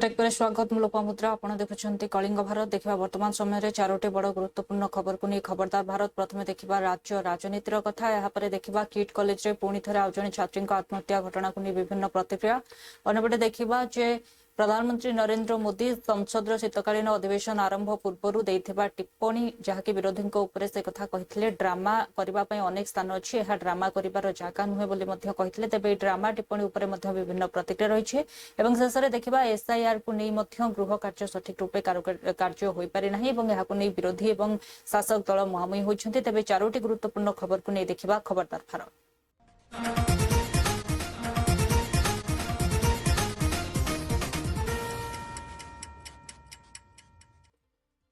Break पर स्वागत लोपामुद्रा आपण देखुंत कलिंग भारत देखा वर्तमान समय चारोटी बड़ गुरुत्वपूर्ण खबर को नहीं खबरदार भारत प्रथम देखा राज्य राजनीतिर कथा यापर देखा किट कॉलेज में पुणी थे आउ जड़े छात्री आत्महत्या घटना को नहीं विभिन्न प्रतिक्रिया अंपटे देखा जे प्रधानमंत्री नरेंद्र मोदी संसद शीतकालीन अधिवेशन आरंभ पूर्व टिप्पणी जहाँकि विरोधी से कथा कही ड्रामा करने अनेक स्थान अच्छी यह ड्रामा कर जगह नुहे बोली तेज ड्रामा टिप्पणी उपर विभिन्न प्रतिक्रिया रही है शेष में देखा एसआईआर को नहीं गृह कार्य सठिक रूपे कार्य हो पारिना नहीं विरोधी और शासक दल मुहांमुही होती तेज चारोटी गुरुत्वपूर्ण खबर को नहीं देखा खबरदार भारत।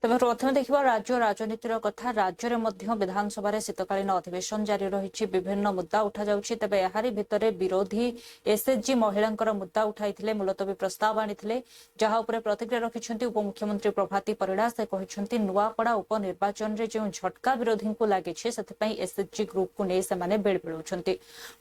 तेज प्रथम देखा राज्य राजनीतिर कथा राज्य में विधानसभा शीतकालीन अधिवेशन जारी रही विभिन्न मुद्दा उठा जाउछि तेज यारी भितर विरोधी एसएचजी महिला मुद्दा उठाई मुलतवी प्रस्ताव आनी जहाँ प्रतिक्रिया रखिंट उपमुख्यमंत्री प्रभाती परिड़ा से कहते नुआपड़ा उपनिर्वाचन में जो झटका विरोधी को लगी एसएचजी ग्रुप को नहीं से बेड़ मिलुंट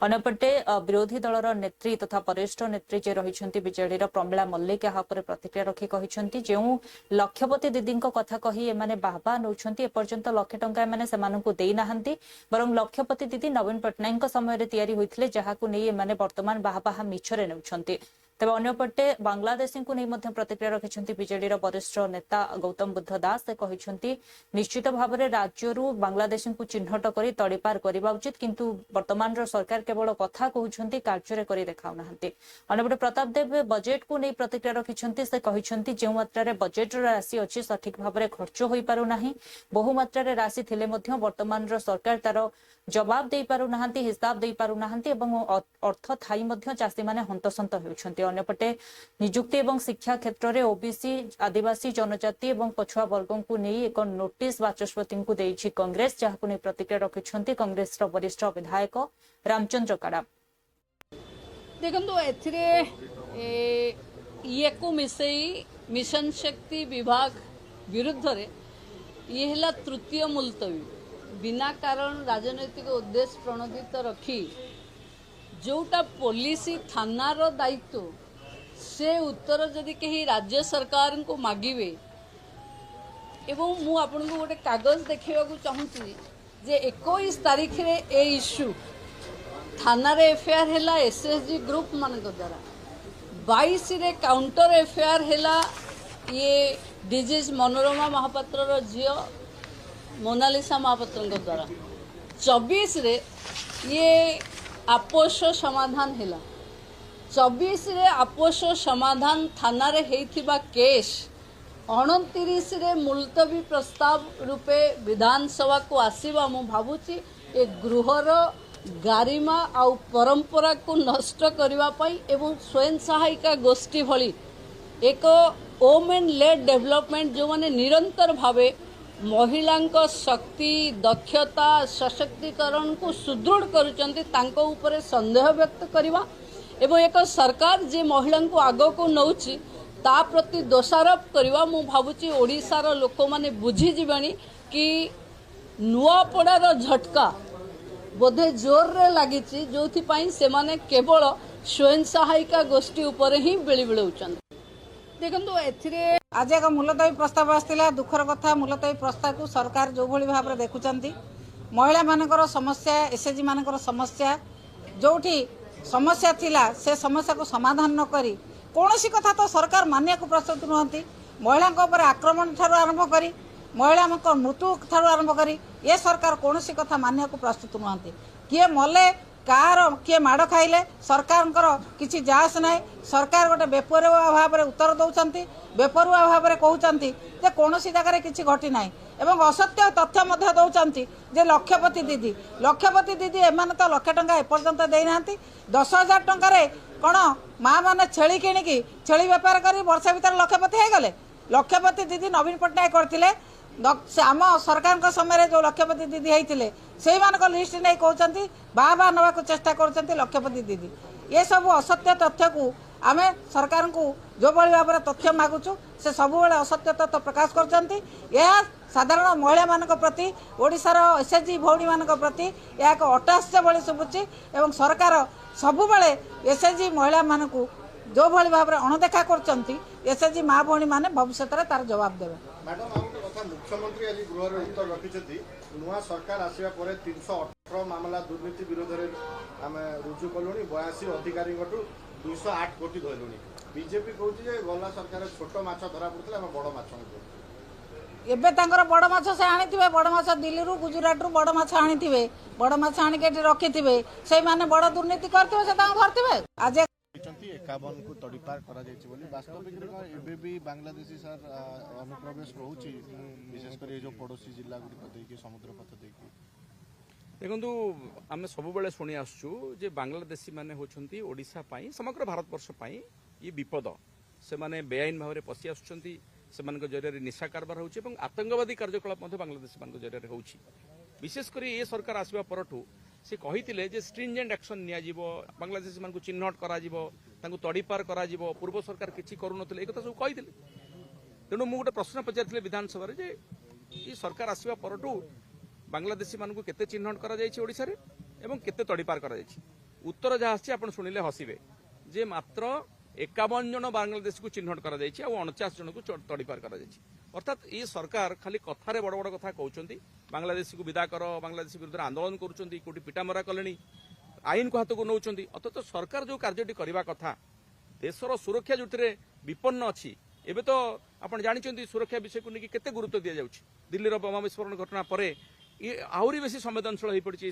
अंपटे विरोधी दलर नेत्री तथा वरिष्ठ नेत्री जे रही बीजेडी प्रमिला मल्लिक यहाँ प्रतिक्रिया रखी कहते जो लक्षपति दीदी कथा कही एमाने बाहबा नौछंती एपर्यंत लाख टंका एमाने सेमानंकु देई नाहंती बरं लक्षपति दीदी नवीन पट्टनायक समय तैयारी होइथिले जहाकु नै एमाने वर्तमान बाहबा मिछरे नौछंती तेज अंपटे बांग्लादेशी को नहीं प्रतिक्रिया रखिंट बीजेडी वरिष्ठ नेता गौतम बुद्ध दास से कहते निश्चित भाव में राज्य बांग्लादेशी को चिन्हट कर तड़ीपार करने उचित किंतु वर्तमान सरकार केवल कथा कहते कार्य कर देखाऊना अंपटे प्रताप देव बजेट को नहीं प्रतिक्रिया रखिंट से कहते जो मात्रा बजेट राशि अच्छी सठिक भाव में खर्च हो पारना बहु मात्रा राशि थे वर्तमान सरकार तार जवाब दे पारुना हिसाब दे पारुना अर्थ थाई चाषी मैंने हंतसंत होती अन्यपटे निजुक्ति और शिक्षा क्षेत्र में ओबीसी आदिवासी जनजाति और पछुआ वर्ग को नहीं एक नोटिस बाचस्पति को देछि कांग्रेस जहां नहीं प्रतिक्रिया रखिंट कांग्रेस वरिष्ठ विधायक रामचंद्र काड़ा देखो ये को मिसई मिशन शक्ति विभाग विरुद्ध रे ये है तृतीय मुलतवी बिना कारण राजनैतिक उद्देश्य प्रणोदित रखी जोटा पॉलिसी थानार दायित्व से उत्तर जदि कहीं राज्य सरकार को मागिबे एवं मु आपन को गोटे कागज देखा चाहूँगी जे 21 तारीख रे ए इश्यू थाना रे एफआईआर हैला एसएसजी ग्रुप मान द्वारा 22 रे काउंटर एफआईआर हैला ये डिजीज मनोरमा महापात्र झील मोनालिसा महापात्र द्वारा 24 रे ये आपोष समाधान हैला 24 रे आपोष समाधान थाना रे हेइथिबा केस 29 रे मुलतवी प्रस्ताव रूपे विधानसभा को आसीबा मु भाबुची ए गृहर गारिमा आउ परंपरा को नष्ट करबा पई एवं स्वयं सहायिका गोष्ठी भली एक वोमेन लेड डेवलपमेंट जो माने निरंतर भावे महिला शक्ति दक्षता सशक्तिकरण को सुदृढ़ करुचंती तांको ऊपर संदेह व्यक्त करवा एवं एक सरकार जे महिला को आग को नौची ता प्रति दोषारोप करवा मु भाबुची ओडिशार लोक माने बुझी जीवानी कि नुआपड़ार झटका बोधे जोर रे लागिची जोथि पई से माने केवल स्वयं सहायिका गोष्ठी ऊपर ही बेली बेलौचंती देखो एथिरे आज एक मुलतवी प्रस्ताव आसाला दुखर कथा मुलतवी प्रस्ताव को सरकार जो भाई भाव में देखुंट महिला मानकर समस्या एसएचजी मानकर समस्या जोठी समस्या थिला से समस्या को समाधान न करी कौन सी कथा तो सरकार मानिया को प्रस्तुत नुहति महिला आक्रमण ठार आरंभ करी महिला मृत्यु ठार आरंभ करी ये सरकार कौन सी कथा मानिया को प्रस्तुत नुहति किए मले कार किए माड़ खाइले सरकार किसी जास ना सरकार गोटे बेपरुआ भाव में उत्तर दौरान बेपरुआ भाव में कहते कौन जगह किसी घटी ना एवं असत्य तथ्य दौरान जे लक्षपति दीदी एम तो लक्षे टंका एपर्यंत देना 10,000 टंकार कौन माँ मैंने छेली किणिकी छेली बेपार कर वर्ष भर लक्षपति हो गले लक्षपति दीदी नवीन पट्टनायक करते आम सरकार समय जो लक्षपति दीदी होते से लिस्ट नहीं कहते बाबा नवा को चेष्टा कर लक्षपति दीदी ये सब असत्य तथ्य को आम सरकार को जो भाव में तथ्य मागुचु से सब असत्य तथ्य प्रकाश कर साधारण महिला मान प्रति ओडिशार एसएचजी भौणी मान प्रति यह एक अट्टहास्य भली शुभुची एवं सरकार सबुबले एसएचजी महिला मान जो भली भाव में अणदेखा करछंती एसएचजी माँ भौणी माने भविष्य में तार जवाब देवे। मैडम आउ गोटे कथा मुख्यमंत्री आज गृह उत्तर रखिंट नुआ सरकार आसवा पर 318 मामला दुर्नीति विरोध में आम रुजु कलु 82 अधिकारी 208 कोटी धरलु। बीजेपी कहूँ गला सरकार छोट माछ धरा पड़ता आम बड़ माछ एबे तांकर बड़ माछ से आनीथिबे बड़ माछ दिल्ली रु गुजरात रु बड़ माछ आनीथिबे बड़ माछ आनिके एठी रखिथिबे से माने बड़ दुर्नीति करथिबे से तांग धरथिबे। आज 51 को तड़ीपार करा जायछि बोली वास्तविक एबे भी बांग्लादेशी सर अनुप्रवेश रहउछि विशेषकर ये जो पड़ोसी जिला गुडी देकी समुद्र पथ देकी देखु आम सब बेले शुणी आसु जे बांग्लादेशी माने होछंती ओडिशा पाई समग्र भारतवर्ष पाई ये विपद से माने बेआईन भाव में पशि आसुछंती सेमानक जरिया निशा कारबार होछि एवं आतंकवादी कार्यकलाप मध्य बांग्लादेशी मान जरिया होछि। विशेषकर ये सरकार आसवा परठू से कहिथिले जे स्ट्रिंजेंट एक्शन निया जिवो बांग्लादेशी मान को चिन्हट करा जिवो तांको तड़ीपार करा जिवो पूर्व सरकार किछि करू नथिले एकथा सब कहिथिले। तेणु मु गोटे प्रश्न पचारिथिले विधानसभा रे जे ये सरकार आसवा परठू बांग्लादेशी मान को केते चिन्हट करा जायछि ओडिसा रे एवं केते तड़ीपार करा जायछि। उत्तर जहाँ आछि आपण सुनिले हसिबे जे मात्र 51 जन बांग्लादेश को चिन्हट करा जायछि आ 49 जन को तड़ीपार करा जायछि। अर्थात ये सरकार खाली कथारे बड़ बड़ कथा कहउछंती बांग्लादेशी को विदा कर बांग्लादेशी विरुद्ध आंदोलन करूछंती कोटी पिटामरा कलेनी आईन को हाथ को नौछंती अथच सरकार जो कार्यटी करबा कथा देशर सुरक्षा जोथिरे विपन्न अछि एबे तो आपण जानिछंती सुरक्षा विषय को नेकी केते गुरुत्व दिया जाउछि। दिल्लीर बम विस्फोरण घटना परे ये आहुरी बेसी संवेदनशील होई पड़छि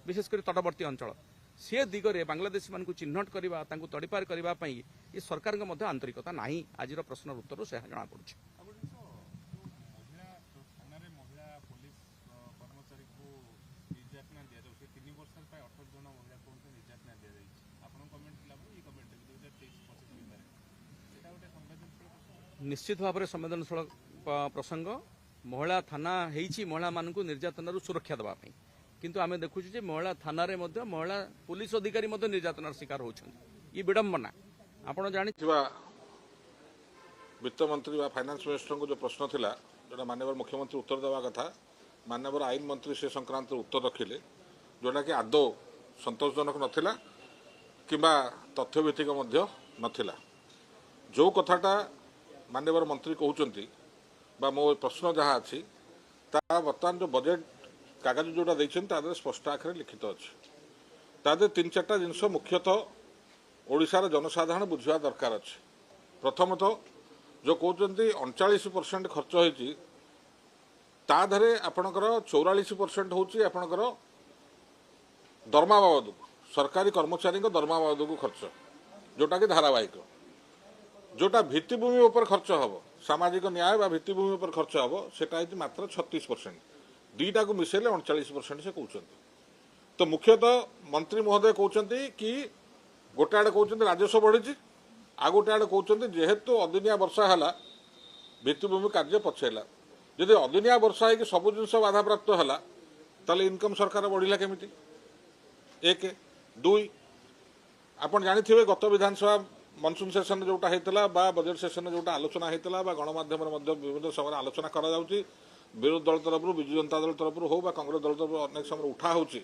विशेषकर तटवर्ती अंचल से दिगरे बांग्लादेशी मान को चिन्हट करबा तांको तड़ीपार करबा पई ये सरकार के मध्य आंतरिकता नाही। आजिर प्रश्न उत्तर से जना पड़छि। निश्चित भाव में संवेदनशील प्रसंग महिला थाना हेइछि महिला मान को निर्यातन सुरक्षा देवा किंतु आमे देखुछु जे महिला थाना रे मध्य महिला पुलिस अधिकारी मध्य निर्यातनार शिकार होछन ये विडंबना। आपण जानि वित्त मंत्री व फाइनेंस मिनिस्टर को जो प्रश्न थिला जोटा माननीय मुख्यमंत्री उत्तर देवा कथा माननीय आईन मंत्री से संक्रांत उत्तर रखिले जोटा कि आदौ संतोषजनक नथिला किंबा तथ्यभित्तिक मध्य नथिला। जो कथाटा माननीय मंत्री कहउचंती बा मो प्रश्न जहाँ अच्छी बर्तमान जो बजेट कागज जोटा देखते स्पष्ट आखिर लिखित अच्छी तादे 3-4टा जिनस मुख्यतः ओडिशार जनसाधारण बुझा दरकार अच्छे। प्रथमतः जो कहते 39% खर्च होती ताधरे आपणकर 44% होची आपणकर दरमा बाबद सरकारी कर्मचारी दरमा बाबद खर्च जोटा कि धारावाहिक जोटा भित्तिभूमि उपर खर्च हम सामाजिक न्याय बा भित्तिभूमि उपर खर्च हम सेटा मात्र 36% दुईटा को मिसेले 39% से कहते। तो मुख्यतः मंत्री महोदय कहते कि गोटे आड़े कहते राजस्व बढ़ी आ गोटे आड़े कहते जेहेतु अदिनिया वर्षा है भित्तिभूमि कार्य पछेला जदि अदिनिया वर्षा है सब जिन बाधाप्राप्त है ताले इनकम सरकार बढ़िला केमिति एक दुई आपण जानिथिबे गत विधानसभा मनसून सेशन जोटा होता बा बजेट सेशन जोटा आलोचना होता बा गणमाध्यम विभिन्न समय आलोचना करा जाउची विरोधी दल तरफ विजु जनता दल तरफ हो बा कांग्रेस दल तरफ अनेक समय उठा होची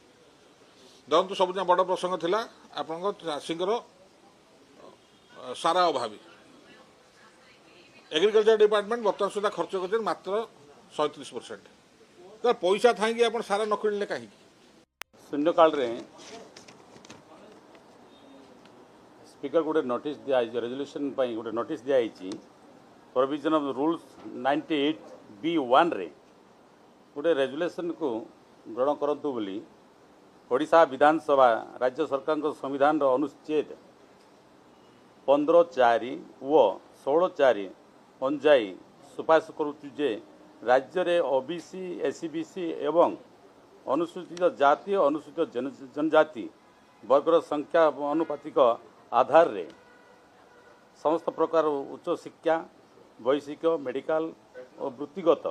देखो सब बड़ प्रसंग थिला आपण चाषींकर सारा अभावी एग्रीकल्चर डिपार्टमेंट बर्तमान सुधा खर्च कर मात्र 37%। तो पैसा थाई आप सारा न किणले कहीं शून्यकाल स्पीकर गोटे नोटिस दिया रेजोल्यूशन गोटे नोटिस दिखाई प्रोविजन ऑफ रूल्स 98B1 रे गोटे रेजोल्यूशन को ग्रहण करतु बोली ओडिशा विधानसभा राज्य सरकार संविधान अनुच्छेद 15(4) व 16(4) अनुजाई सुपारिश करुचु जे राज्य रे ओबीसी एससीबीसी एवं अनुसूचित जाति अनुसूचित जनजाति वर्गर संख्या अनुपातिक आधार रे समस्त प्रकार उच्च शिक्षा वैषयिक मेडिकल और वृत्तिगत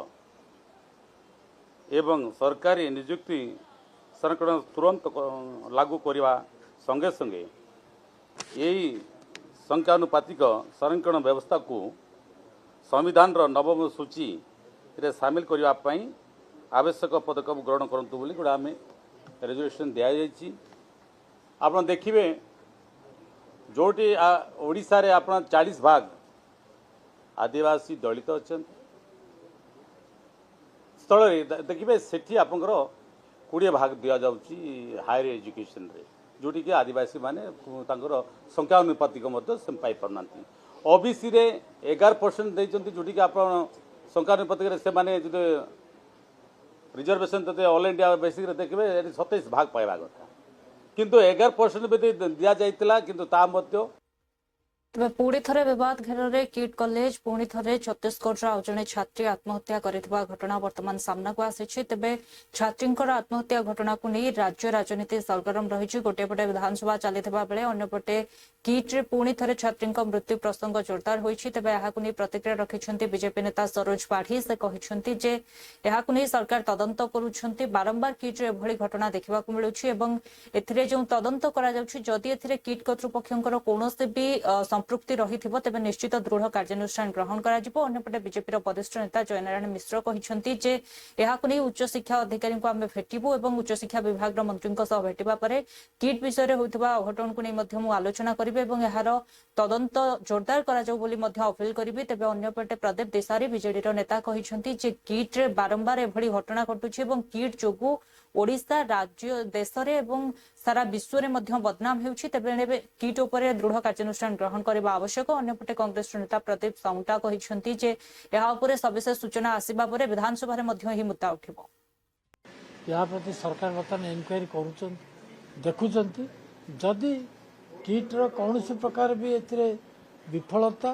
एवं सरकारी नियुक्ति संरक्षण तुरंत लागू करने संगे संगे यही संख्यानुपातिक संरक्षण व्यवस्था को संविधान नवम सूची रे सामिल करने आवश्यक पदक्षेप ग्रहण करंतु बोली गोटे आम रेजोल्यूशन दि जाइए। आप देखिए जोटी ओडिशा रे आपण 40 भाग आदिवासी दलित अच्छा स्थल देखिए सेठी आपंकर 20 भाग दि जाऊँगी हायर एजुकेशन रे जोटी कि आदिवासी माने तांकर संख्या अनुपातिक से पाई पारना ओबीसी रे 11% देइचंती जोटी कि आपण संख्या अनुपातिक रे से माने जो रिजर्वेशन ऑल इंडिया बेसिक रे देखिए 27 भाग पाइबा कथा किंतु 11% भी दिया जाइतिला किंतु ता मध्य तेज पुणी थे बद घेर किट कॉलेज पुणी थे छत्तीसगढ़ आउ जड़े छात्री आत्महत्या करथिबा घटना वर्तमान सामना को आसी तेबे छात्री आत्महत्या घटना को नहीं राज्य राजनीति सरगरम रही गोटे पटे विधानसभा चली बेले अंपटे किट्रे पुणी थे छात्री मृत्यु प्रसंग जोरदार होती तेज नहीं प्रतिक्रिया रखिंट बीजेपी नेता सरोज पाढ़ी से कहते जे नहीं सरकार तदंत करुँच बारंबार किट्रे एभली घटना देखा मिलूँ जो तदंत करदि ए किट कर्तृपक्षर कौन भी संपृक्ति रही तेज निश्चित दृढ़ कार्यानुष्ठान ग्रहण करपटे बीजेपी वरिष्ठ नेता जयनारायण मिश्र कहते जे नहीं उच्च शिक्षा अधिकारी को आम भेटू और उच्च शिक्षा विभाग मंत्री भेटा पर किट विषय होता अघटन को नहीं आलोचना करेंगे यार तदंत जोरदार अपील करी तेज अंपटे प्रदीप देसाई बीजेडी नेता कहते किट्रे बारंबार एभली घटना घटुची किट जोगु ओडिशा राज्य देश में सारा विश्व में बदनाम होउछि तेबे किट उपर दृढ़ कार्यानुष्ठान ग्रहण करने आवश्यक अंपटे कांग्रेस नेता प्रदीप साउंटा कहते जे या उपरे सविशेष सूचना आसिबा परे विधानसभा ही मुद्दा उठिबो या प्रति सरकार बर्तमान इनक्वारी करुँच देखुंट जदि किट्र कौन प्रकार भी एथिरे विफलता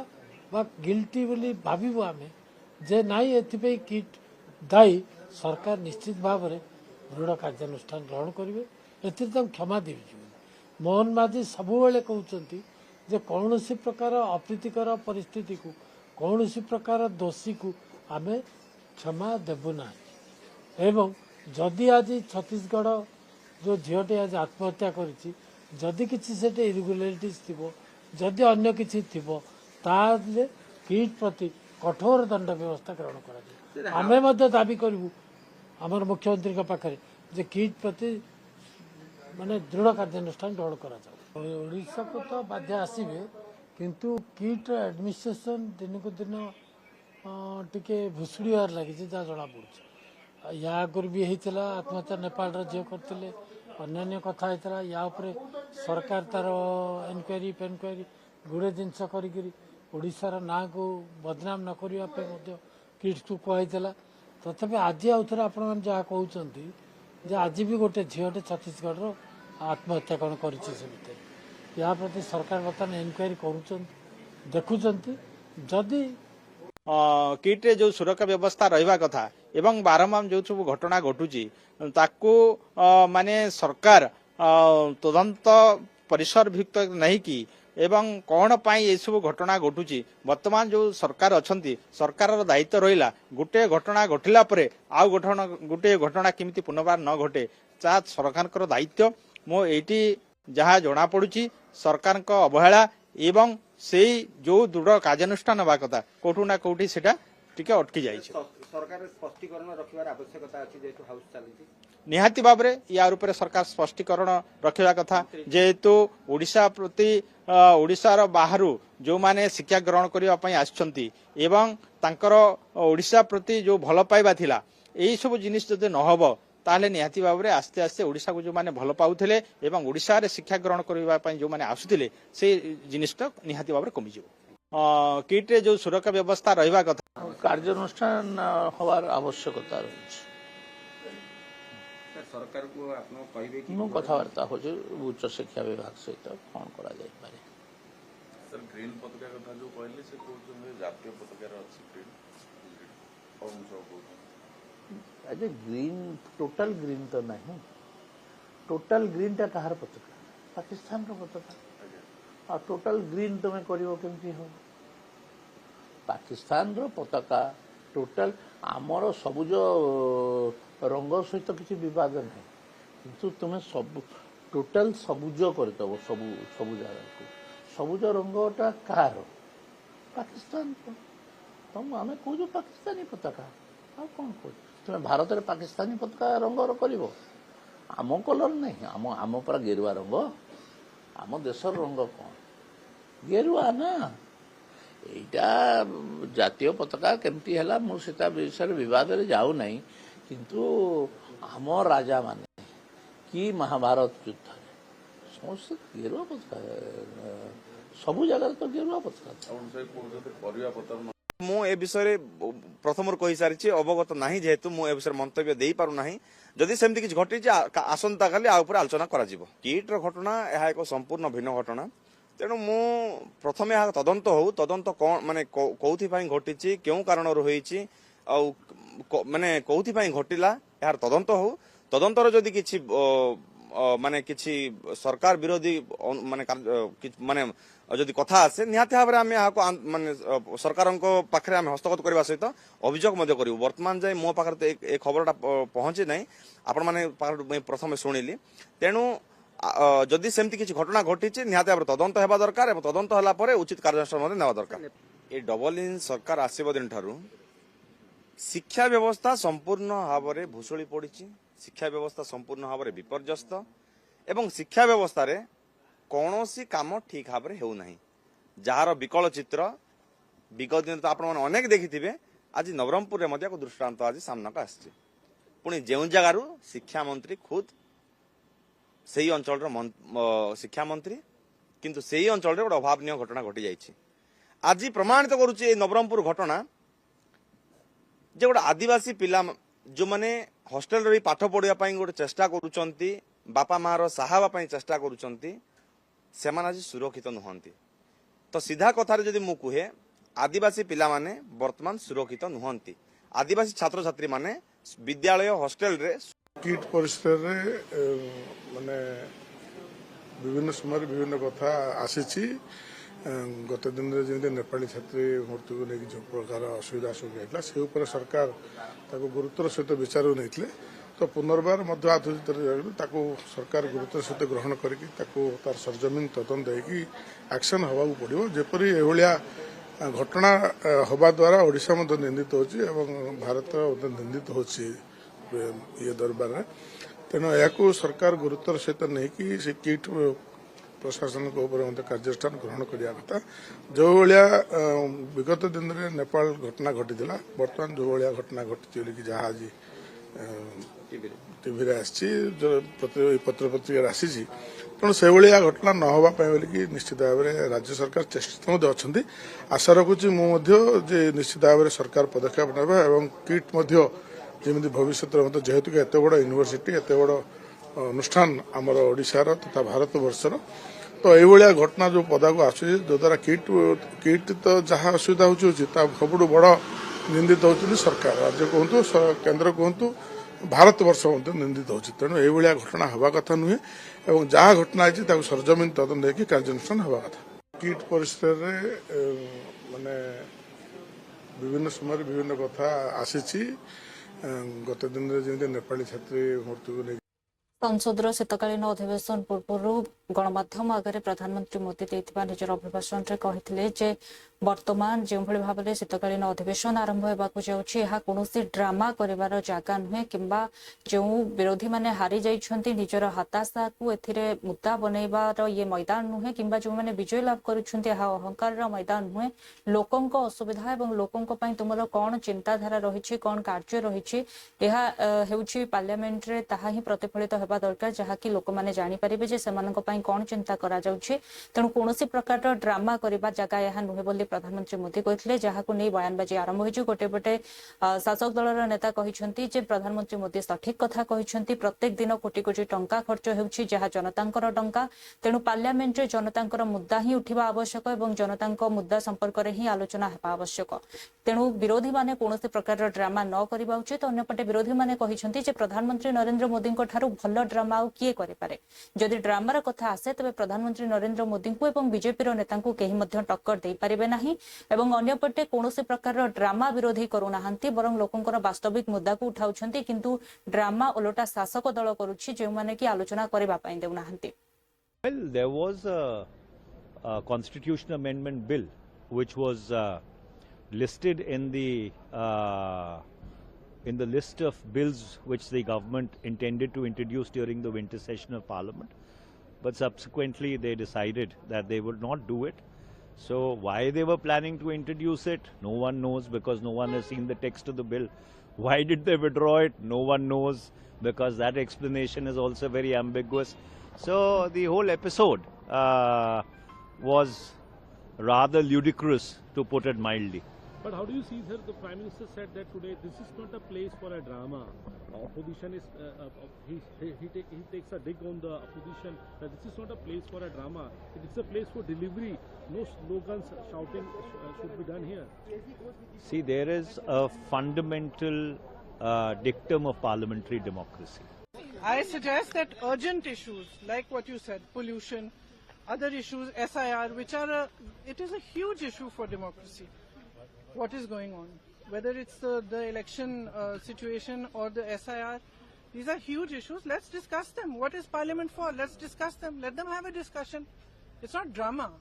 बा गिल्टी बोली भाविबो आमे जे नाई एथिपे किट दायी सरकार निश्चित भाव में दृढ़ कार्यानुष्ठान ग्रहण करेंगे एथिरे क्षमा देवी मोहन माझी सबुबले कहते जे कौन प्रकार अप्रीतिकर परिस्थिति को कौन प्रकार दोषी को आमे क्षमा देबु ना एवं जदि आज छत्तीसगढ़ जो झीटे आज आत्महत्या करिछि जदि किसी से इरेगुलारिटीज थी जदि अन्य किसी थी ताले किट प्रति कठोर दंड व्यवस्था ग्रहण करा आमे मध्य दाबी करूँ आमर मुख्यमंत्री पाखे जे किट प्रति माने दृढ़ कार्यानुष्ठान ग्रहण करा ओडिशा को तो बाध्य आसबे किंतु किट एडमिनिस्ट्रेशन दिन को दिन टिके भुसुड़ार लगी जहाँ जना पड़े या आगुरी भी होता आत्महत्या नेपाल झील करते अन्य कथा होता या उपरे सरकार तार इनक्वारी फेनक्वारी गुड़े जिनस करोशार ना को बदनाम न करने किट्स को कहला तथापि आज आउ थे आप जहाँ कहते आज भी गोटे झीटे छत्तीसगढ़ आत्महत्या कौन कर या प्रति सरकार बर्तमान इनक्वारी करुँच देखुंट जदि किट्रे जो सुरक्षा व्यवस्था रहा कथा एवं बारंबार जो सब घटना घटुची ताकू माने सरकार तदंत परिसरभुक्त नहीं कि एवं कौन पाई ये सब घटना घटुची वर्तमान जो सरकार अच्छी सरकार दायित्व रहा गोटे घटना घटिला परे आउ गोटे घटना केमिति पुनर्बार न घटे ता सरकार दायित्व मो एटी जहाँ जना पड़ुची सरकार अवहेला एवं से जो दृढ़ कार्यानुष्ठान हवा कथा कोठू ना कोठी सेटा टिके अटकी जाइछ सरकार स्पष्टीकरण रखिबार आवश्यकता अछि जेतु हाउस चली निहाती भाव में यार ऊपर सरकार स्पष्टीकरण रखा कथा जेहेतु ओडिशा प्रति ओडिशार बाहर जो माने शिक्षा ग्रहण करने आसछंती एवं तांकर ओडिशा प्रति जो भल पाइबा थिला एई सब जिनिस जदि न हबो ताहले निहाती भाव में आस्ते आस्ते ओडिशा को जो माने भल पाउथिले एवं ओडिशा रे शिक्षा ग्रहण करबा पई जो माने आसुथिले से जिनिसटा निहाती भाव में कमी जिवो किट्रे जो सुरक्षा व्यवस्था रहा कथा कार्यानुष्ठान हवार आवश्यकता रही सरकार को आपन कहबे कि मो कथबार्ता हो उच्च शिक्षा विभाग सहित कौन करा जाय पारे सर ग्रीन पताका कथा जो कहले से कहउछन जातीय पताकार अछि ग्रीन और सब अजे ग्रीन टोटल ग्रीन तो नहीं टोटल ग्रीन टा कहार पताका पाकिस्तान रो पताका आ टोटल ग्रीन तुम्हें करिवो केमती हो पाकिस्तान रो पताका टोटल आमर सबुज रंग सहित किसी विवाद नहीं किंतु तुम्हें सब टोटल सबुज करदेव सबु जगह को सबुज रंगटा कार पाकिस्तान तुम आम कौच पाकिस्तानी पताका आ कौन कह तुम्हें भारत में पाकिस्तानी पताका रंगर कर आम कलर नहीं आम पूरा गेरुआ रंग आम देशर रंग कौन गेरुआ ना एटा जातीय पताका केमती हैला मु सेता विषय विवाद रे जाऊ नहीं किंतु आम राजा माने कि महाभारत युद्ध समस्त गेरुआ पताका सबु जगह तो गेरुआ पताका ମୁଁ ଏ ବିଷୟରେ ପ୍ରଥମରୁ କହିସାରିଛି ଅବଗତ ନାହିଁ ଯେହେତୁ ମୁଁ ଏ ବିଷୟରେ ମନ୍ତବ୍ୟ ଦେଇପାରୁନାହିଁ ଯଦି ସେମିତି କିଛି ଘଟିଛି ଆସନ୍ତାକାଲି ଆ ଉପରେ ଆଲୋଚନା କରାଯିବ କିଟ୍ର ଘଟଣା ଏହା ଏକ ସମ୍ପୂର୍ଣ୍ଣ ଭିନ୍ନ ଘଟଣା ତେଣୁ ମୁଁ ପ୍ରଥମେ ଏହା ତଦନ୍ତ ହଉ ତଦନ୍ତ କ'ଣ ମାନେ କୋଉଥିପାଇଁ ଘଟିଛି କେଉଁ କାରଣରୁ ହୋଇଛି ଆଉ ମାନେ କୋଉଥିପାଇଁ ଘଟିଲା ଏହାର ତଦନ୍ତ ହଉ ତଦନ୍ତର ଯଦି କିଛି ମାନେ କିଛି ସରକାର ବିରୋଧୀ ମାନେ ମାନେ ଯଦି କଥା ଆସେ ନିହାତି ଭାବରେ ଆମେ ଏହାକୁ ମାନେ ସରକାରଙ୍କ ପାଖରେ ଆମେ ହସ୍ତଗତ କରିବା ସହିତ ଅଭିଯୋଗ ମଧ୍ୟ କରିବୁ ବର୍ତ୍ତମାନ ଯାଏ ମୋ ପାଖରେ ତ ଏ ଖବରଟା ପହଞ୍ଚି ନାହିଁ ଆପଣମାନେ ପ୍ରଥମେ ଶୁଣିଲି ତେଣୁ ଯଦି ସେମିତି କିଛି ଘଟଣା ଘଟିଛି ନିହାତି ଭାବରେ ତଦନ୍ତ ହେବା ଦରକାର ଏବଂ ତଦନ୍ତ ହେଲା ପରେ ଉଚିତ କାର୍ଯ୍ୟାନୁଷ୍ଠାନ ମଧ୍ୟ ନେବା ଦରକାର ଏ ଡବଲ ଇଞ୍ଜିନ୍ ସରକାର ଆସିବା ଦିନଠାରୁ ଶିକ୍ଷା ବ୍ୟବସ୍ଥା ସମ୍ପୂର୍ଣ୍ଣ ଭାବରେ ଭୁଷୁଳି ପଡ଼ିଛି ଶିକ୍ଷା ବ୍ୟବସ୍ଥା ସମ୍ପୂର୍ଣ୍ଣ ଭାବରେ ବିପର୍ଯ୍ୟସ୍ତ ଏବଂ ଶିକ୍ଷା ବ୍ୟବସ୍ଥାରେ କୌଣସି କାମ ଠିକ୍ ଭାବରେ ହେଉନାହିଁ ଯାହାର ବିକଳ ଚିତ୍ର ବିଗତ ଦିନ ତ ଆପଣମାନେ ଅନେକ ଦେଖିଥିବେ ଆଜି ନବରଙ୍ଗପୁରରେ ମଧ୍ୟ ଏକ ଦୃଷ୍ଟାନ୍ତ ଆଜି ସାମ୍ନାକୁ ଆସିଛି ପୁଣି ଯେଉଁ ଜାଗାରୁ ଶିକ୍ଷାମନ୍ତ୍ରୀ ଖୁଦ ସେହି ଅଞ୍ଚଳର ଶିକ୍ଷାମନ୍ତ୍ରୀ କିନ୍ତୁ ସେହି ଅଞ୍ଚଳରେ ଗୋଟେ ଅଭାବନୀୟ ଘଟଣା ଘଟିଯାଇଛି ଆଜି ପ୍ରମାଣିତ କରୁଛି ଏ ନବରଙ୍ଗପୁର ଘଟଣା ଯେ ଗୋଟେ ଆଦିବାସୀ ପିଲା ଯେଉଁମାନେ ହଷ୍ଟେଲରେ ରହି ପାଠ ପଢ଼ିବା ପାଇଁ ଗୋଟେ ଚେଷ୍ଟା କରୁଛନ୍ତି ବାପା ମାଆର ସାହା ହେବା ପାଇଁ ଚେଷ୍ଟା କରୁଛନ୍ତି ସେମାନେ ଆଜି ସୁରକ୍ଷିତ ନୁହନ୍ତି ତ ସିଧା କଥାରେ ଯଦି ମୁଁ କୁହେ ଆଦିବାସୀ ପିଲାମାନେ ବର୍ତ୍ତମାନ ସୁରକ୍ଷିତ ନୁହନ୍ତି ଆଦିବାସୀ ଛାତ୍ରଛାତ୍ରୀମାନେ ବିଦ୍ୟାଳୟ ହଷ୍ଟେଲରେ କିଟ୍ ପରିସରରେ ମାନେ ବିଭିନ୍ନ ସମୟରେ ବିଭିନ୍ନ କଥା ଆସିଛି ଗତ ଦିନରେ ଯେମିତି ନେପାଳୀ ଛାତ୍ରୀ ମୃତ୍ୟୁକୁ ନେଇକି ଯେଉଁ ପ୍ରକାର ଅସୁବିଧା ସବୁ ହେଇଥିଲା ସେ ଉପରେ ସରକାର ତାକୁ ଗୁରୁତ୍ୱର ସହିତ ବିଚାରକୁ ନେଇଥିଲେ ତ ପୁନର୍ବାର ମଧ୍ୟ ଆଧୁନିତରେ ତାକୁ ସରକାର ଗୁରୁତ୍ୱର ସହିତ ଗ୍ରହଣ କରିକି ତାକୁ ତାର ସରଜମିନ ତଦନ୍ତ ଦେଇକି ଆକ୍ସନ୍ ହେବାକୁ ପଡ଼ିବ ଯେପରି ଏଭଳିଆ ଘଟଣା ହେବା ଦ୍ୱାରା ଓଡ଼ିଶା ମଧ୍ୟ ନିନ୍ଦିତ ହେଉଛି ଏବଂ ଭାରତ ମଧ୍ୟ ନିନ୍ଦିତ ହେଉଛି ଇଏ ଦରବାରରେ ତେଣୁ ଏହାକୁ ସରକାର ଗୁରୁତ୍ୱର ସହିତ ନେଇକି ସେ କିଟ୍ ପ୍ରଶାସନଙ୍କ ଉପରେ ମଧ୍ୟ କାର୍ଯ୍ୟାନୁଷ୍ଠାନ ଗ୍ରହଣ କରିବା କଥା ଯେଉଁଭଳିଆ ବିଗତ ଦିନରେ ନେପାଳ ଘଟଣା ଘଟିଥିଲା ବର୍ତ୍ତମାନ ଯେଉଁଭଳିଆ ଘଟଣା ଘଟିଛି ବୋଲିକି ଯାହା ଆଜି ଟିଭିରେ ଆସିଛି ପତ୍ରପତ୍ରିକାରେ ଆସିଛି ତେଣୁ ସେଭଳିଆ ଘଟଣା ନ ହେବା ପାଇଁ ବୋଲିକି ନିଶ୍ଚିତ ଭାବରେ ରାଜ୍ୟ ସରକାର ଚେଷ୍ଟିତ ମଧ୍ୟ ଅଛନ୍ତି ଆଶା ରଖୁଛି ମୁଁ ମଧ୍ୟ ଯେ ନିଶ୍ଚିତ ଭାବରେ ସରକାର ପଦକ୍ଷେପ ନେବେ ଏବଂ କିଟ୍ ମଧ୍ୟ ଯେମିତି ଭବିଷ୍ୟତରେ ମଧ୍ୟ ଯେହେତୁ ଏତେ ବଡ଼ ୟୁନିଭର୍ସିଟି ଏତେ ବଡ଼ ଅନୁଷ୍ଠାନ ଆମର ଓଡ଼ିଶାର ତଥା ଭାରତବର୍ଷର ତ ଏଇଭଳିଆ ଘଟଣା ଯେଉଁ ପଦାକୁ ଆସୁଛି ଯଦ୍ୱାରା କିଟ୍ ତ ଯାହା ଅସୁବିଧା ହେଉଛି ତା ସବୁଠୁ ବଡ଼ ନିନ୍ଦିତ ହେଉଛନ୍ତି ସରକାର ରାଜ୍ୟ କୁହନ୍ତୁ କେନ୍ଦ୍ର କୁହନ୍ତୁ ଭାରତବର୍ଷ ମଧ୍ୟ ନିନ୍ଦିତ ହେଉଛି ତେଣୁ ଏଇଭଳିଆ ଘଟଣା ହେବା କଥା ନୁହେଁ ଏବଂ ଯାହା ଘଟଣା ହେଇଛି ତାକୁ ସରଜମିନ ତଦନ୍ତ ଦେଇକି କାର୍ଯ୍ୟାନୁଷ୍ଠାନ ହେବା କଥା କିଟ୍ ପରିସରରେ ମାନେ ବିଭିନ୍ନ ସମୟରେ ବିଭିନ୍ନ କଥା ଆସିଛି ଗତ ଦିନରେ ଯେମିତି ନେପାଳୀ ଛାତ୍ରୀ ମୃତ୍ୟୁକୁ ନେଇ ସଂସଦର ଶୀତକାଳୀନ ଅଧିବେଶନ ପୂର୍ବରୁ ଗଣମାଧ୍ୟମ ଆଗରେ ପ୍ରଧାନମନ୍ତ୍ରୀ ମୋଦି ଦେଇଥିବା ନିଜର ଅଭିଭାଷଣରେ କହିଥିଲେ ଯେ ବର୍ତ୍ତମାନ ଯେଉଁଭଳି ଭାବରେ ଶୀତକାଳୀନ ଅଧିବେଶନ ଆରମ୍ଭ ହେବାକୁ ଯାଉଛି ଏହା କୌଣସି ଡ୍ରାମା କରିବାର ଜାଗା ନୁହେଁ କିମ୍ବା ଯେଉଁ ବିରୋଧୀମାନେ ହାରି ଯାଇଛନ୍ତି ନିଜର ହତାଶାକୁ ଏଥିରେ ମୁଦ୍ଦା ବନେଇବାର ଇଏ ମଇଦାନ ନୁହେଁ କିମ୍ବା ଯେଉଁମାନେ ବିଜୟ ଲାଭ କରୁଛନ୍ତି ଏହା ଅହଙ୍କାରର ମଇଦାନ ନୁହେଁ ଲୋକଙ୍କ ଅସୁବିଧା ଏବଂ ଲୋକଙ୍କ ପାଇଁ ତୁମର କ'ଣ ଚିନ୍ତାଧାରା ରହିଛି କ'ଣ କାର୍ଯ୍ୟ ରହିଛି ଏହା ହେଉଛି ପାର୍ଲାମେଣ୍ଟରେ ତାହା ହିଁ ପ୍ରତିଫଳିତ ହେବା ଦରକାର ଯାହାକି ଲୋକମାନେ ଜାଣିପାରିବେ ଯେ ସେମାନଙ୍କ ପାଇଁ କ'ଣ ଚିନ୍ତା କରାଯାଉଛି ତେଣୁ କୌଣସି ପ୍ରକାରର ଡ୍ରାମା କରିବା ଜାଗା ଏହା ନୁହେଁ ବୋଲି ପ୍ରଧାନମନ୍ତ୍ରୀ ମୋଦି କହିଥିଲେ ଯାହାକୁ ନେଇ ବୟାନବାଜି ଆରମ୍ଭ ହୋଇଛି ଗୋଟେ ପଟେ ଶାସକ ଦଳର ନେତା କହିଛନ୍ତି ଯେ ପ୍ରଧାନମନ୍ତ୍ରୀ ମୋଦି ସଠିକ କଥା କହିଛନ୍ତି ପ୍ରତ୍ୟେକ ଦିନ କୋଟି କୋଟି ଟଙ୍କା ଖର୍ଚ୍ଚ ହେଉଛି ଯାହା ଜନତାଙ୍କର ଟଙ୍କା ତେଣୁ ପାର୍ଲାମେଣ୍ଟରେ ଜନତାଙ୍କର ମୁଦ୍ଦା ହିଁ ଉଠିବା ଆବଶ୍ୟକ ଏବଂ ଜନତାଙ୍କ ମୁଦ୍ଦା ସମ୍ପର୍କରେ ହିଁ ଆଲୋଚନା ହେବା ଆବଶ୍ୟକ ତେଣୁ ବିରୋଧୀମାନେ କୌଣସି ପ୍ରକାରର ଡ୍ରାମା ନ କରିବା ଉଚିତ ଅନ୍ୟପଟେ ବିରୋଧୀମାନେ କହିଛନ୍ତି ଯେ ପ୍ରଧାନମନ୍ତ୍ରୀ ନରେନ୍ଦ୍ର ମୋଦିଙ୍କ ଠାରୁ ଭଲ ଡ୍ରାମା ଆଉ କିଏ କରିପାରେ ଯଦି ଡ୍ରାମାର କଥା ଆସେ ତେବେ ପ୍ରଧାନମନ୍ତ୍ରୀ ନରେନ୍ଦ୍ର ମୋଦିଙ୍କୁ ଏବଂ ବିଜେପିର ନେତାଙ୍କୁ କେହି ମଧ୍ୟ ଟକ୍କର ଦେଇପାରିବେ ନାହିଁ ଏବଂ ଅନ୍ୟପଟେ କୌଣସି ପ୍ରକାରର ଡ୍ରାମା ବିରୋଧୀ କରୁନାହାନ୍ତି ବରଂ ଲୋକଙ୍କର ବାସ୍ତବିକ ମୁଦ୍ଦାକୁ ଉଠାଉଛନ୍ତି କିନ୍ତୁ ଡ୍ରାମା ଓଲଟା ଶାସକ ଦଳ କରୁଛି ଯେଉଁମାନେ କି ଆଲୋଚନା କରିବା ପାଇଁ ଦେଉନାହାନ୍ତି Well, there was a constitutional amendment bill which was listed in the list of bills which the government intended to introduce during the winter session of Parliament. But subsequently they decided that they would not do it So why they were planning to introduce it, no one knows, because no one has seen the text of the bill. Why did they withdraw it? No one knows, because that explanation is also very ambiguous. So the whole episode was rather ludicrous, to put it mildly. But how do you see, sir, the Prime Minister said that today this is not a place for a drama. Opposition is, he takes a dig on the opposition that this is not a place for a drama. It is a place for delivery. No slogans shouting should be done here. See, there is a fundamental dictum of parliamentary democracy. I suggest that urgent issues like what you said, pollution, other issues, SIR, which are it is a huge issue for democracy. What is going on, whether it's the election situation or the SIR, these are huge issues. Let's discuss them. What is Parliament for? Let's discuss them. Let them have a discussion. It's not drama.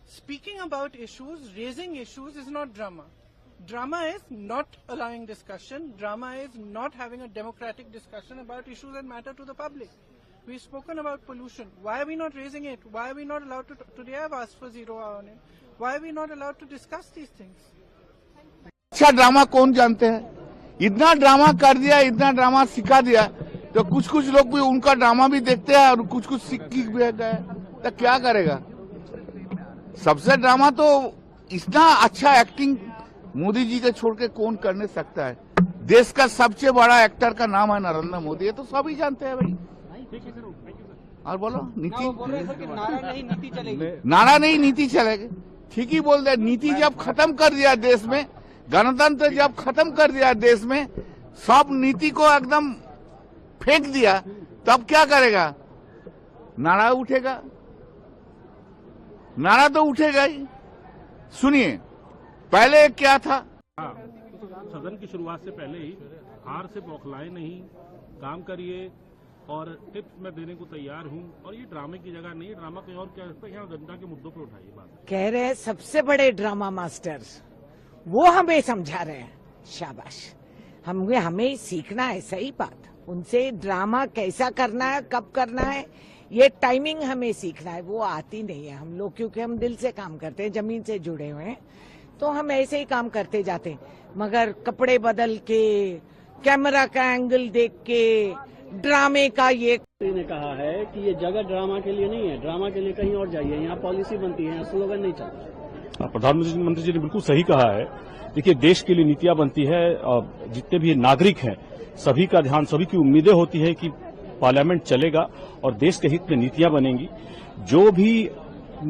Speaking about issues, raising issues is not drama. Drama is not allowing discussion. Drama is not having a democratic discussion about issues that matter to the public. We've spoken about pollution. Why are we not raising it? Why are we not allowed to? Today I've asked for 0 hour on it. Why are we not allowed to discuss these things? अच्छा drama कौन जानते हैं? इतना drama कर दिया, इतना drama सिखा दिया, तो कुछ लोग भी उनका ड्रामा भी देखते हैं और कुछ सीख भी गए, तो क्या करेगा? सबसे ड्रामा तो इतना अच्छा एक्टिंग मोदी जी के छोड़ के कौन करने सकता है? देश का सबसे बड़ा एक्टर का नाम है नरेंद्र मोदी, ये तो सभी जानते हैं भाई। और बोलो नारा नहीं नीति चलेगी। ठीक ही बोल रहे, नीति जब खत्म कर दिया देश में, गणतंत्र जब खत्म कर दिया देश में, सब नीति को एकदम फेंक दिया, तब क्या करेगा? नारा उठेगा, नारा तो उठेगा ही। सुनिए, पहले क्या था? सदन की शुरुआत से पहले ही हार से बौखलाए नहीं, काम करिए और टिप्स मैं देने को तैयार हूं, और ये ड्रामे की जगह नहीं है। ड्रामा कहीं और क्या है, यहाँ जनता के मुद्दों पर उठाइए बात। कह रहे हैं सबसे बड़े ड्रामा मास्टर वो हमें समझा रहे हैं, शाबाश। हमें सीखना है, सही बात। उनसे ड्रामा कैसा करना है, कब करना है, ये टाइमिंग हमें सीखना है। वो आती नहीं है हम लोग, क्योंकि हम दिल से काम करते हैं, जमीन से जुड़े हुए हैं, तो हम ऐसे ही काम करते जाते हैं। मगर कपड़े बदल के, कैमरा का एंगल देख के, ड्रामे का ये ने कहा है कि ये जगह ड्रामा के लिए नहीं है, ड्रामा के लिए कहीं और जाइए, यहाँ पॉलिसी बनती है, स्लोगन नहीं चलता। प्रधानमंत्री जी ने बिल्कुल सही कहा है। देखिए, देश के लिए नीतियां बनती है, और जितने भी नागरिक हैं सभी का ध्यान, सभी की उम्मीदें होती है कि पार्लियामेंट चलेगा और देश के हित में नीतियां बनेंगी। जो भी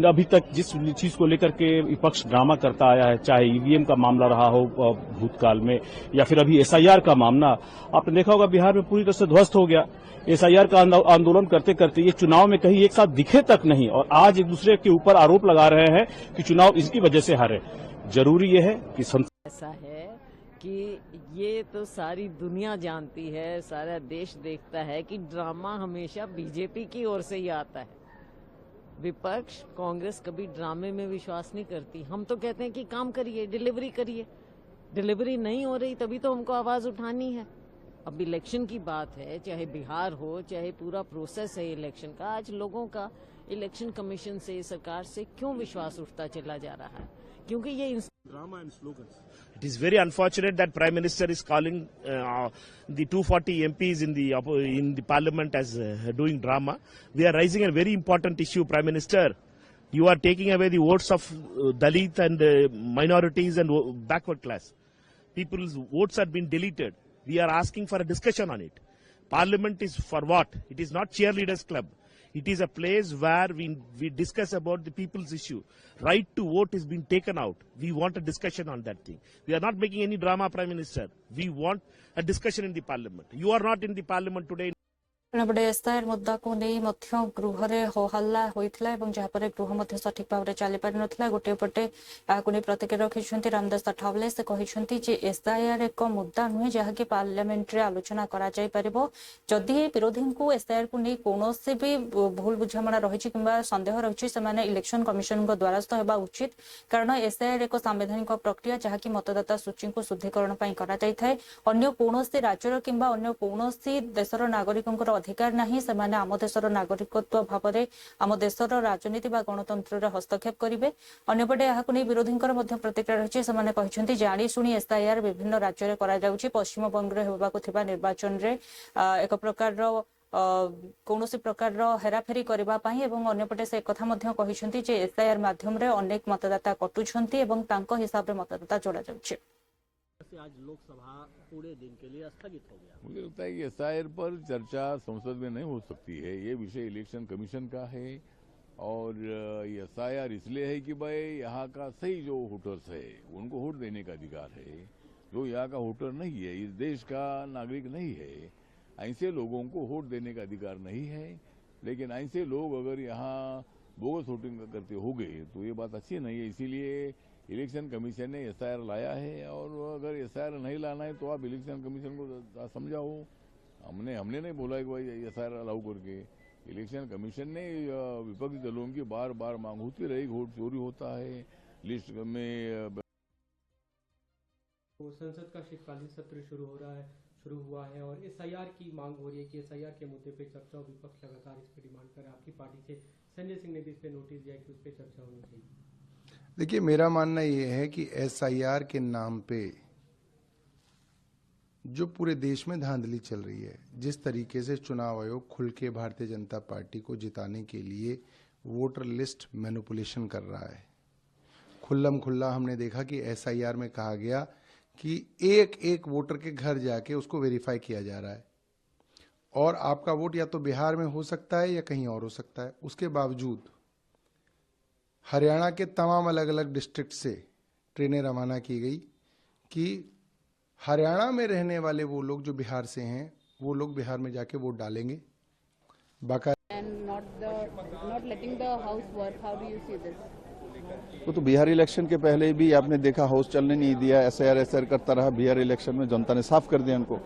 अभी तक जिस चीज को लेकर के विपक्ष ड्रामा करता आया है, चाहे ईवीएम का मामला रहा हो भूतकाल में, या फिर अभी एसआईआर का मामला, आपने देखा होगा बिहार में पूरी तरह से ध्वस्त हो गया। एसआईआर का आंदोलन करते करते ये चुनाव में कहीं एक साथ दिखे तक नहीं, और आज एक दूसरे के ऊपर आरोप लगा रहे हैं कि चुनाव इसकी वजह से हारे। जरूरी ये है कि ऐसा है कि ये तो सारी दुनिया जानती है, सारा देश देखता है कि ड्रामा हमेशा बीजेपी की ओर से ही आता है। विपक्ष, कांग्रेस कभी ड्रामे में विश्वास नहीं करती। हम तो कहते हैं कि काम करिए, डिलीवरी करिए। डिलीवरी नहीं हो रही तभी तो हमको आवाज उठानी है। अब इलेक्शन की बात है, चाहे बिहार हो, चाहे पूरा प्रोसेस है इलेक्शन का, आज लोगों का इलेक्शन कमीशन से, सरकार से क्यों विश्वास उठता चला जा रहा है? क्योंकि ये drama and slogans. It is very unfortunate that Prime Minister is calling the 240 MPs in the Parliament as doing drama. We are raising a very important issue, Prime Minister. You are taking away the votes of Dalit and minorities and backward class. People's votes have been deleted. We are asking for a discussion on it. Parliament is for what? It is not cheerleaders club. It is a place where we discuss about the people's issue. Right to vote is being taken out. We want a discussion on that thing. We are not making any drama, Prime Minister. We want a discussion in the Parliament. You are not in the Parliament today. SIR मुद्दा को नहीं मध्य गृह रे हो हल्ला होइथिला एवं जहाँ पर गृह मध्य सठिक भाव में चली पारि नथिला। गोटे पटे आकु नहीं प्रतिक्रिया रखिछन्ति रामदास अठावले। से कहिछन्ति जे एसआईआर एक मुद्दा नुहे जहाँ कि पार्लियामेंट रे आलोचना करा जाय परिबो। जदि विरोधी को एसआईआर को नहीं कोनोसे भी भूल बुझामणा रहिछि किंबा संदेह रहिछि सेमाने इलेक्शन कमिशन को द्वारस्थ हेबा उचित, कारण एसआईआर एक संवैधानिक प्रक्रिया जहाँ कि मतदाता सूची को शुद्धिकरण पई करा जाय थाए। अन्य कोनोसे राज्यर किंबा अन्य कोनोसे देशर नागरिकंकर अधिकार नहीं सेमाने आम देशर नागरिकत्व भाव में आम देशर राजनीति बा गणतंत्र हस्तक्षेप करेंगे। अन्यपटे यहाँ विरोधी प्रतिक्रिया रही से कहते जाशुणी एसआईआर विभिन्न राज्य में कर पश्चिम बंग निर्वाचन में एक प्रकार कौन प्रकार हेराफेरी करने अंपटे से एक एसआईआर माध्यम अनेक मतदाता कटुंट हिसाब से मतदाता जोड़ा जाए। आज लोकसभा पूरे दिन के लिए स्थगित हो गया। मुझे लगता है कि एसआईआर पर चर्चा संसद में नहीं हो सकती है। ये विषय इलेक्शन कमीशन का है और ये एसआईआर इसलिए है कि भाई यहाँ का सही जो वोटर्स है उनको वोट देने का अधिकार है। जो यहाँ का वोटर नहीं है, इस देश का नागरिक नहीं है, ऐसे लोगों को वोट देने का अधिकार नहीं है। लेकिन ऐसे लोग अगर यहाँ बोगस वोटिंग करते हो गए तो ये बात अच्छी नहीं है। इसीलिए इलेक्शन कमीशन ने एसआईआर लाया है और अगर एसआईआर नहीं लाना है तो आप इलेक्शन कमीशन को समझाओ। हमने नहीं बोला कि भाई एसआईआर अलाउ करके। इलेक्शन कमीशन ने विपक्षी दलों की बार बार मांग होती रही, वोट चोरी होता है लिस्ट में। संसद का शीतकालीन सत्र शुरू हुआ है और एसआईआर की मांग हो रही है कि एसआईआर के मुद्दे पे चर्चा हो। विपक्ष लगातार इस पे डिमांड कर रहा है। आपकी पार्टी से संजय सिंह ने भी इस पे नोटिस दिया कि उस पे चर्चा होनी चाहिए। देखिए, मेरा मानना ये है कि एसआईआर के नाम पे जो पूरे देश में धांधली चल रही है, जिस तरीके से चुनाव आयोग खुल के भारतीय जनता पार्टी को जिताने के लिए वोटर लिस्ट मैनिपुलेशन कर रहा है, खुल्लम खुल्ला हमने देखा कि एसआईआर में कहा गया कि एक एक वोटर के घर जाके उसको वेरीफाई किया जा रहा है और आपका वोट या तो बिहार में हो सकता है या कहीं और हो सकता है। उसके बावजूद हरियाणा के तमाम अलग अलग डिस्ट्रिक्ट से ट्रेनें रवाना की गई कि हरियाणा में रहने वाले वो लोग जो बिहार से हैं वो लोग बिहार में जाके वोट डालेंगे। वो तो बिहार इलेक्शन के पहले भी आपने देखा, हाउस चलने नहीं दिया, एसआईआर करता रहा। बिहार इलेक्शन में जनता ने साफ कर दिया उनको।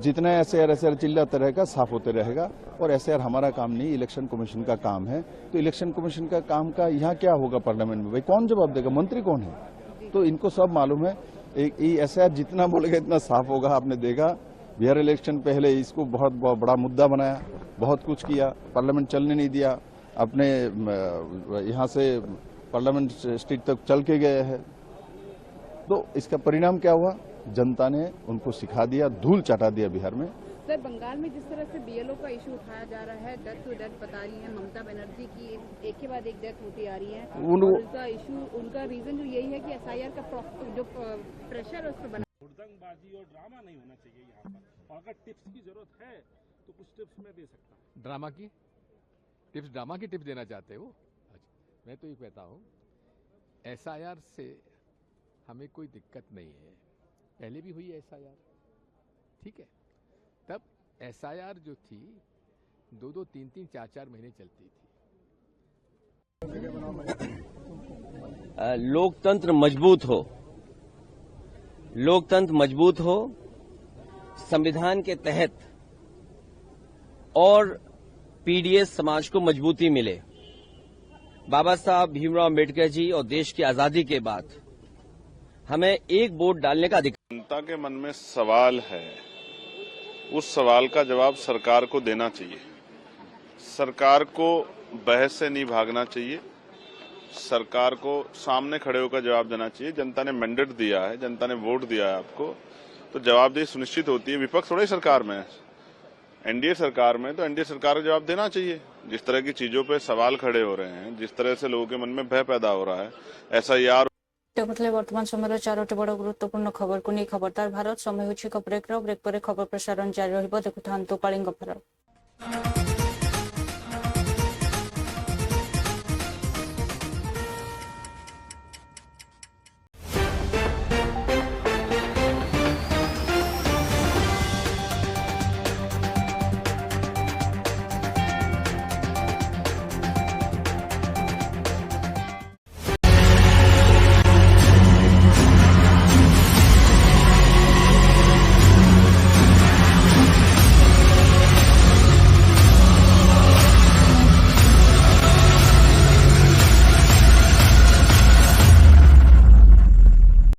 जितना एसआईआर चिल्लाता रहेगा साफ होते रहेगा। और एसआईआर हमारा काम नहीं, इलेक्शन कमीशन का काम है। तो इलेक्शन कमीशन का काम का यहाँ क्या होगा पार्लियामेंट में? भाई कौन जवाब देगा? मंत्री कौन है? तो इनको सब मालूम है। एसआईआर जितना बोलेगा इतना साफ होगा। आपने देखा बिहार इलेक्शन पहले इसको बहुत बड़ा मुद्दा बनाया, बहुत कुछ किया, पार्लियामेंट चलने नहीं दिया, अपने यहाँ से पार्लियामेंट स्ट्रीट तक चल के गए हैं। तो इसका परिणाम क्या हुआ? जनता ने उनको सिखा दिया, धूल चाटा दिया बिहार में। सर, बंगाल में जिस तरह से बीएलओ का इशू उठाया जा रहा है, डेथ टू डेथ बता रही है ममता बनर्जी की, एक के बाद एक डेथ होती आ रही है। उनका इशू, उनका रीजन जो यही है कि एसआईआर का जो प्रेशर है उस पर बना। हुड़दंगबाजी और ड्रामा नहीं होना चाहिए यहाँ पर। और अगर टिप्स की जरूरत है तो कुछ टिप्स मैं दे सकता हूँ। ड्रामा की टिप्स देना चाहते हो? मैं तो ये कहता हूँ एसआईआर से हमें कोई दिक्कत नहीं है। पहले भी हुई है एसआईआर, ठीक है। तब एसआईआर जो थी 2-2, 3-3, 4-4 महीने चलती थी। लोकतंत्र मजबूत हो, संविधान के तहत और पीडीएस समाज को मजबूती मिले। बाबा साहब भीमराव अम्बेडकर जी और देश की आजादी के बाद हमें एक वोट डालने का अधिकार। जनता के मन में सवाल है, उस सवाल का जवाब सरकार को देना चाहिए। सरकार को बहस से नहीं भागना चाहिए, सरकार को सामने खड़े होकर जवाब देना चाहिए। जनता ने मैंडेट दिया है, जनता ने वोट दिया है आपको, तो जवाबदेही सुनिश्चित होती है। विपक्ष थोड़ी सरकार में है, एनडीए सरकार में, तो एनडीए सरकार को जवाब देना चाहिए। जिस तरह की चीजों पे सवाल खड़े हो रहे हैं, जिस तरह से लोगों के मन में भय पैदा हो रहा है, एसआईआर। वर्तमान समय 4टी बड़ गुरुत्वपूर्ण खबर को नहीं खबरदार भारत। समय होछि ब्रेक पर खबर प्रसारण जारी रहिबो। देखुथांतु कलिंग भारत।